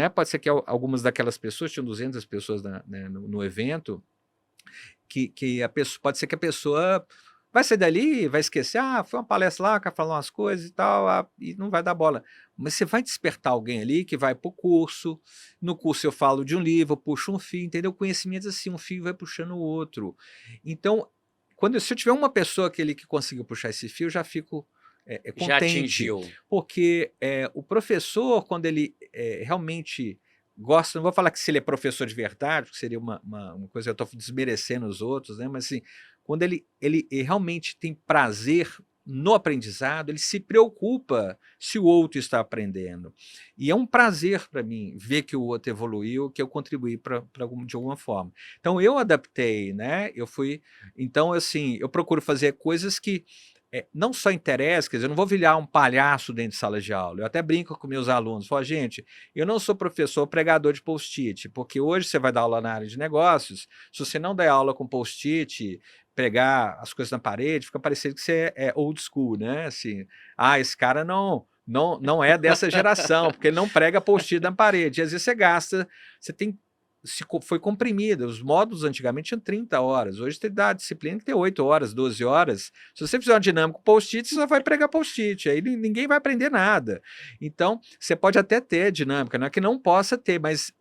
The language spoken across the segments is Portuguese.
né? Pode ser que algumas daquelas pessoas, tinham 200 pessoas né, no evento, que a pessoa, pode ser que a pessoa vai sair dali, vai esquecer, foi uma palestra lá, o cara falou umas coisas e tal, e não vai dar bola. Mas você vai despertar alguém ali que vai para o curso, no curso eu falo de um livro, eu puxo um fio, entendeu? Conhecimento assim, um fio vai puxando o outro. Então, se eu tiver uma pessoa que conseguiu puxar esse fio, eu já fico Já contente, atingiu. porque o professor, quando ele realmente gosta, não vou falar que se ele é professor de verdade, que seria uma coisa, eu estou desmerecendo os outros, né? Mas assim, quando ele realmente tem prazer no aprendizado, ele se preocupa se o outro está aprendendo. E é um prazer para mim ver que o outro evoluiu, que eu contribuí de alguma forma. Então eu adaptei, né? Então assim, eu procuro fazer coisas que não só interessa, quer dizer, eu não vou virar um palhaço dentro de sala de aula. Eu até brinco com meus alunos, falo, gente, eu não sou professor pregador de post-it, porque hoje você vai dar aula na área de negócios, se você não der aula com post-it, pregar as coisas na parede, fica parecendo que você é old school, né? Assim, esse cara não é dessa geração, porque ele não prega post-it na parede. E às vezes você gasta, foi comprimida. Os módulos antigamente tinham 30 horas. Hoje você dá a disciplina que tem 8 horas, 12 horas. Se você fizer uma dinâmica post-it, você só vai pregar post-it. Aí ninguém vai aprender nada. Então, você pode até ter dinâmica, não é que não possa ter, mas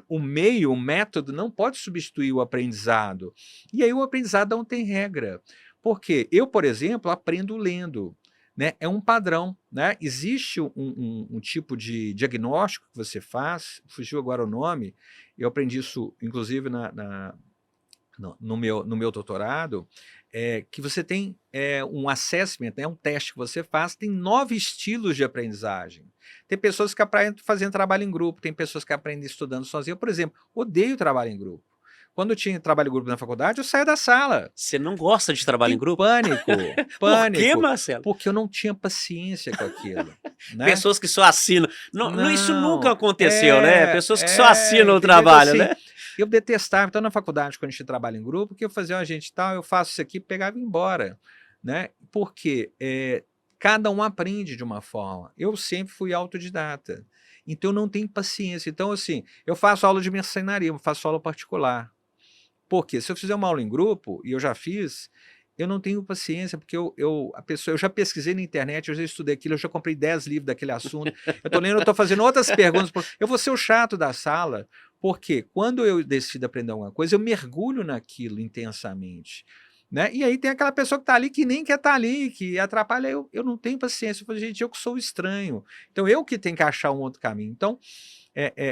o meio, o método não pode substituir o aprendizado. E aí o aprendizado não tem regra. Porque eu, por exemplo, aprendo lendo. Né? É um padrão. Né? Existe um tipo de diagnóstico que você faz, fugiu agora o nome, eu aprendi isso, inclusive, no meu doutorado, que você tem um assessment, um teste que você faz, tem 9 estilos de aprendizagem. Tem pessoas que aprendem fazendo trabalho em grupo, tem pessoas que aprendem estudando sozinho. Eu, por exemplo, odeio trabalho em grupo. Quando eu tinha trabalho em grupo na faculdade, eu saía da sala. Você não gosta de trabalho em Em grupo? pânico, Por quê, pânico, Marcelo? porque eu não tinha paciência com aquilo, né? Pessoas que só assinam. Não, isso nunca Não, aconteceu, né? Pessoas que só assinam o entendeu? Então, trabalho, assim, né? eu detestava. Então, na faculdade, quando a gente trabalha em grupo, que eu fazia, gente, tal, eu faço isso aqui, pegava e ia embora, né? Porque cada um aprende de uma forma. Eu sempre fui autodidata, então eu não tenho paciência. Então, assim, eu faço aula de mercenaria, eu faço aula particular. Porque se eu fizer uma aula em grupo, e eu já fiz, eu não tenho paciência, porque eu já pesquisei na internet, eu já estudei aquilo, eu já comprei 10 livros daquele assunto, eu estou lendo, eu estou fazendo outras perguntas, eu vou ser o chato da sala, porque quando eu decido aprender alguma coisa, eu mergulho naquilo intensamente. Né? E aí tem aquela pessoa que está ali que nem quer estar ali, que atrapalha, eu não tenho paciência, eu falo, gente, eu que sou estranho, então eu que tenho que achar um outro caminho. Então,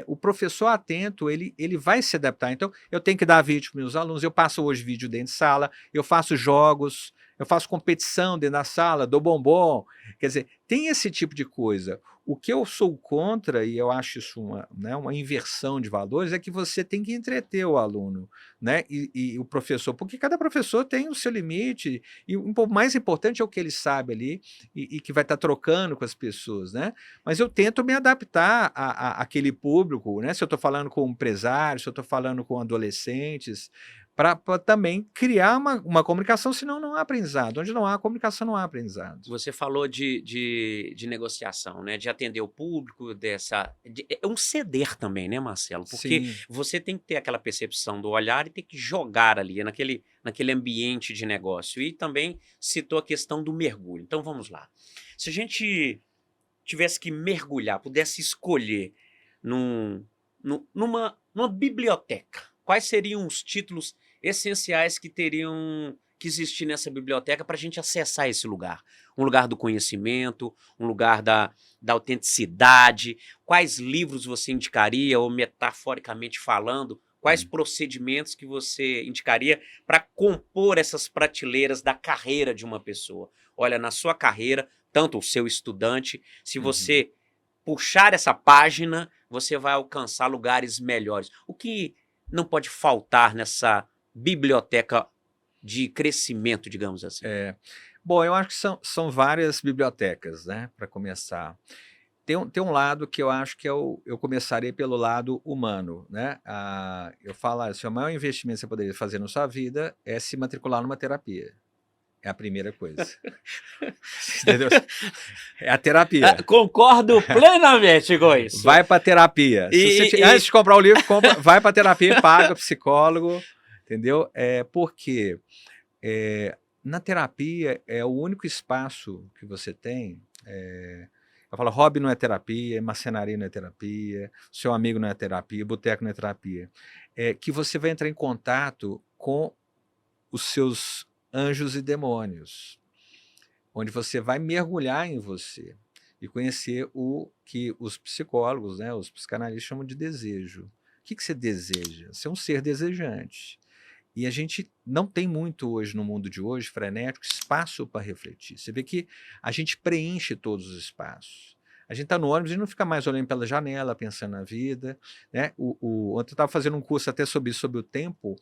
o professor atento, ele vai se adaptar. Então, eu tenho que dar vídeo para meus alunos, eu passo hoje vídeo dentro de sala, eu faço jogos, eu faço competição dentro da sala, dou bombom. Quer dizer, tem esse tipo de coisa. O que eu sou contra, e eu acho isso uma inversão de valores, é que você tem que entreter o aluno, né? E o professor, porque cada professor tem o seu limite, e o mais importante é o que ele sabe ali, e que vai estar trocando com as pessoas, né? Mas eu tento me adaptar àquele público, né? Se eu estou falando com empresários, se eu estou falando com adolescentes, para também criar uma comunicação, senão não há aprendizado. Onde não há comunicação, não há aprendizado. Você falou de negociação, né? De atender o público, é um ceder também, né, Marcelo? Porque Sim. você tem que ter aquela percepção do olhar e ter que jogar ali, naquele ambiente de negócio. E também citou a questão do mergulho. Então vamos lá. Se a gente tivesse que mergulhar, pudesse escolher numa biblioteca, quais seriam os títulos essenciais que teriam que existir nessa biblioteca para a gente acessar esse lugar? Um lugar do conhecimento, um lugar da autenticidade. Quais livros você indicaria, ou metaforicamente falando, quais procedimentos que você indicaria para compor essas prateleiras da carreira de uma pessoa? Olha, na sua carreira, tanto o seu estudante, se você puxar essa página, você vai alcançar lugares melhores. O que não pode faltar nessa biblioteca de crescimento, digamos assim? Bom, eu acho que são várias bibliotecas, né, para começar. Tem um lado que eu acho que eu começaria pelo lado humano, né? Eu falo assim, o maior investimento que você poderia fazer na sua vida é se matricular numa terapia. É a primeira coisa. Entendeu? É a terapia. Concordo plenamente com isso. Vai para terapia. Antes de comprar o livro, vai para terapia e paga psicólogo, entendeu? Porque na terapia é o único espaço que você tem. Eu falo, hobby não é terapia, marcenaria não é terapia, seu amigo não é terapia, boteco não é terapia. Que você vai entrar em contato com os seus anjos e demônios, onde você vai mergulhar em você e conhecer o que os psicólogos, né, os psicanalistas chamam de desejo. O que você deseja? Você é um ser desejante. E a gente não tem muito hoje, no mundo de hoje, frenético, espaço para refletir. Você vê que a gente preenche todos os espaços. A gente está no ônibus e não fica mais olhando pela janela, pensando na vida, né? Ontem eu estava fazendo um curso até sobre o tempo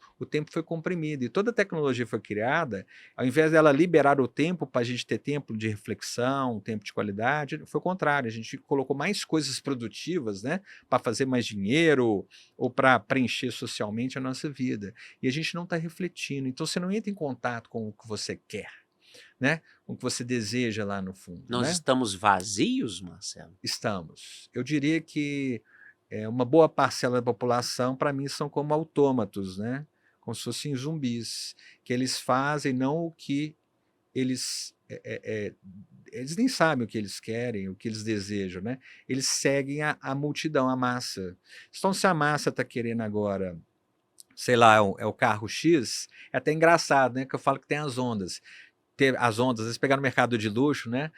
foi comprimido, e toda a tecnologia foi criada, ao invés dela liberar o tempo para a gente ter tempo de reflexão, tempo de qualidade, foi o contrário, a gente colocou mais coisas produtivas, né? Para fazer mais dinheiro, ou para preencher socialmente a nossa vida. E a gente não está refletindo, então você não entra em contato com o que você quer, né? Com o que você deseja lá no fundo. Nós estamos vazios, Marcelo? Estamos. Eu diria que uma boa parcela da população, para mim, são como autômatos, né? Como se fossem zumbis, que eles fazem não o que eles... eles nem sabem o que eles querem, o que eles desejam, né? Eles seguem a multidão, a massa. Então, se a massa está querendo agora, sei lá, é o carro X, é até engraçado, né? Que eu falo que tem as ondas. As ondas, eles pegaram no mercado de luxo, né?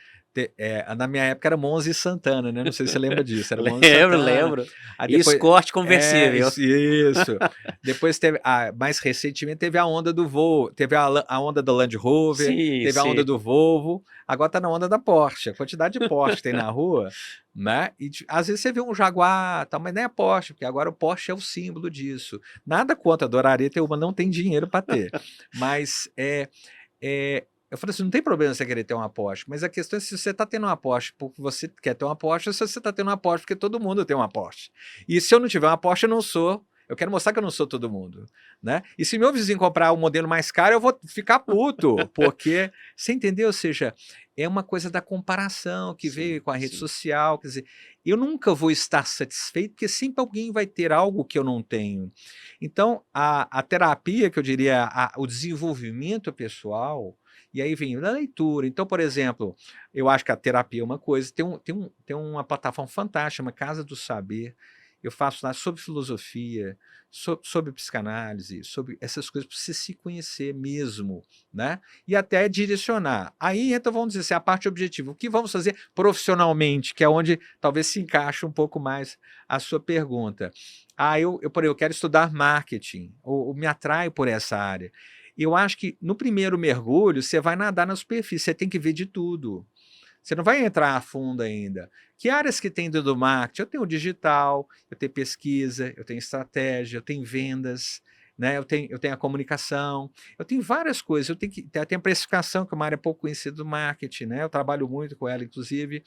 Na minha época era Monza e Santana, né? Não sei se você lembra disso. Era Monza e Santana. Lembro. Aí depois, Escort conversível. Isso. Depois teve, mais recentemente, teve a onda do Volvo, teve a onda do Land Rover, teve a onda do Volvo, agora tá na onda da Porsche. A quantidade de Porsche que tem na rua, né? E às vezes você vê um Jaguar, tal, mas nem é Porsche, porque agora o Porsche é o símbolo disso. Nada contra, adoraria ter uma, não tem dinheiro para ter. Mas eu falei assim, não tem problema você querer ter uma Porsche, mas a questão é se você está tendo uma Porsche porque você quer ter uma Porsche, ou se você está tendo uma Porsche porque todo mundo tem uma Porsche. E se eu não tiver uma Porsche, eu quero mostrar que eu não sou todo mundo, né? E se meu vizinho comprar um modelo mais caro, eu vou ficar puto, porque, você entendeu? Ou seja, é uma coisa da comparação que veio com a rede social, quer dizer, eu nunca vou estar satisfeito, porque sempre alguém vai ter algo que eu não tenho. Então, a terapia, que eu diria, o desenvolvimento pessoal, e aí vem a leitura. Então, por exemplo, eu acho que a terapia é uma coisa, tem uma plataforma fantástica, uma Casa do Saber. Eu faço lá sobre filosofia, sobre psicanálise, sobre essas coisas, para você se conhecer mesmo, né? E até direcionar. Aí então vamos dizer assim, a parte objetiva. O que vamos fazer profissionalmente, que é onde talvez se encaixe um pouco mais a sua pergunta. Eu quero estudar marketing, ou me atrai por essa área. Eu acho que no primeiro mergulho, você vai nadar na superfície, você tem que ver de tudo. Você não vai entrar a fundo ainda. Que áreas que tem dentro do marketing? Eu tenho digital, eu tenho pesquisa, eu tenho estratégia, eu tenho vendas, né? Eu tenho a comunicação, eu tenho várias coisas. Eu tenho a precificação, que é uma área pouco conhecida do marketing, né? Eu trabalho muito com ela, inclusive.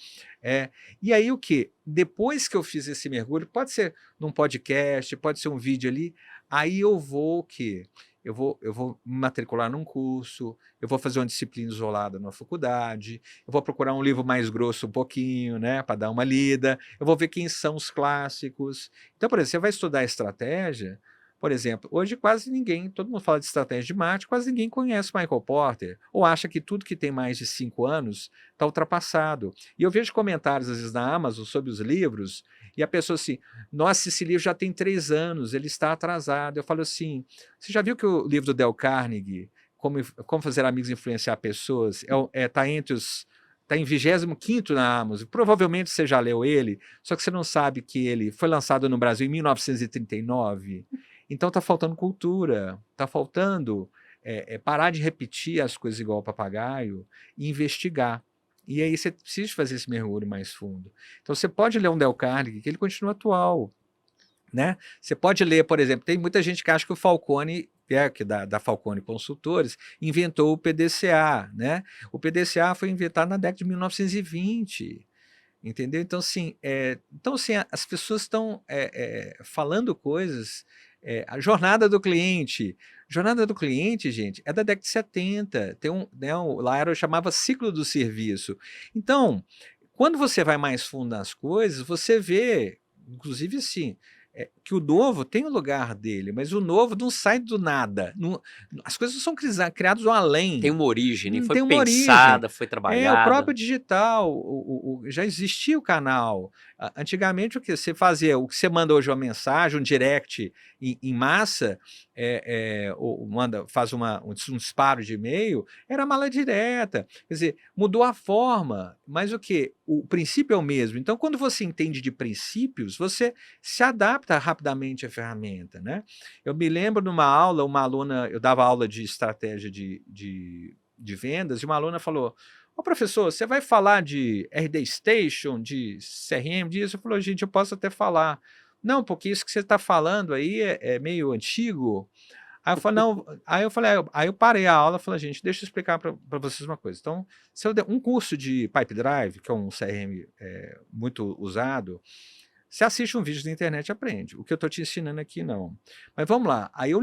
E aí o quê? Depois que eu fiz esse mergulho, pode ser num podcast, pode ser um vídeo ali, aí eu vou o quê? Eu vou me matricular num curso, eu vou fazer uma disciplina isolada na faculdade, eu vou procurar um livro mais grosso um pouquinho, né, para dar uma lida, eu vou ver quem são os clássicos. Então, por exemplo, você vai estudar estratégia, por exemplo, hoje quase ninguém, todo mundo fala de estratégia de marketing, quase ninguém conhece Michael Porter, ou acha que tudo que tem mais de 5 anos está ultrapassado. E eu vejo comentários, às vezes, na Amazon sobre os livros, e a pessoa assim, nossa, esse livro já tem 3 anos, ele está atrasado. Eu falo assim, você já viu que o livro do Dale Carnegie, Como Fazer Amigos e Influenciar Pessoas, está em 25º na Amazon, provavelmente você já leu ele, só que você não sabe que ele foi lançado no Brasil em 1939, então está faltando cultura, está faltando parar de repetir as coisas igual ao papagaio e investigar. E aí você precisa fazer esse mergulho mais fundo. Então você pode ler um Dale Carnegie, que ele continua atual, né? Você pode ler, por exemplo, tem muita gente que acha que o Falcone, que da Falcone Consultores, inventou o PDCA, né? O PDCA foi inventado na década de 1920. entendeu? Então, assim, as pessoas estão falando coisas. A jornada do cliente, gente, é da década de 70. Tem lá chamava ciclo do serviço. Então, quando você vai mais fundo nas coisas, você vê, inclusive assim, que o novo tem o lugar dele, mas o novo não sai do nada. As coisas não são criadas do além. Tem uma origem, né? Não Foi tem uma origem. pensada, foi O trabalhada. próprio digital, já existia o canal. Antigamente, o que você fazia? O que você manda hoje uma mensagem, um direct em massa, ou faz um disparo de e-mail, era mala direta. Quer dizer, mudou a forma, mas o que? O princípio é o mesmo. Então, quando você entende de princípios, você se adapta rapidamente à ferramenta, né? Eu me lembro numa aula, uma aluna, eu dava aula de estratégia de vendas, e uma aluna falou: "Ô professor, você vai falar de RD Station, de CRM, disso?" Eu falei: "Gente, eu posso até falar." "Não, porque isso que você está falando aí é meio antigo." Aí eu falei: "Não." Aí eu parei a aula e falei: "Gente, deixa eu explicar para vocês uma coisa. Então, se eu der um curso de Pipe Drive, que é um CRM muito usado, você assiste um vídeo da internet e aprende. O que eu estou te ensinando aqui, não." Mas vamos lá. Aí eu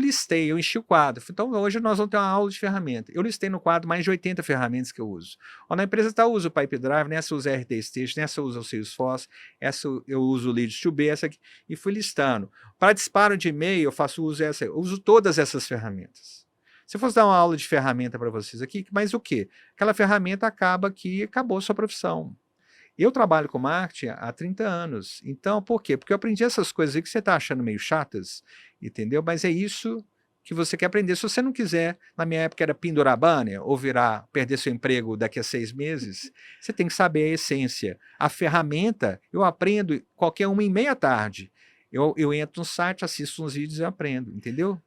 enchi o quadro. Então, hoje nós vamos ter uma aula de ferramenta. Eu listei no quadro mais de 80 ferramentas que eu uso. Na empresa eu uso o Pipe Drive, nessa eu uso a RT Station, nessa eu uso o Salesforce, essa eu uso o Lead2B, essa aqui, e fui listando. Para disparo de e-mail, eu faço uso dessa. Eu uso todas essas ferramentas. Se eu fosse dar uma aula de ferramenta para vocês aqui, mas o quê? Aquela ferramenta acaba que acabou a sua profissão. Eu trabalho com marketing há 30 anos. Então, por quê? Porque eu aprendi essas coisas aí que você está achando meio chatas, entendeu? Mas é isso que você quer aprender. Se você não quiser, na minha época era pendurar banner, ou perder seu emprego daqui a 6 meses, você tem que saber a essência. A ferramenta, eu aprendo qualquer uma em meia tarde. Eu entro no site, assisto uns vídeos e aprendo, entendeu?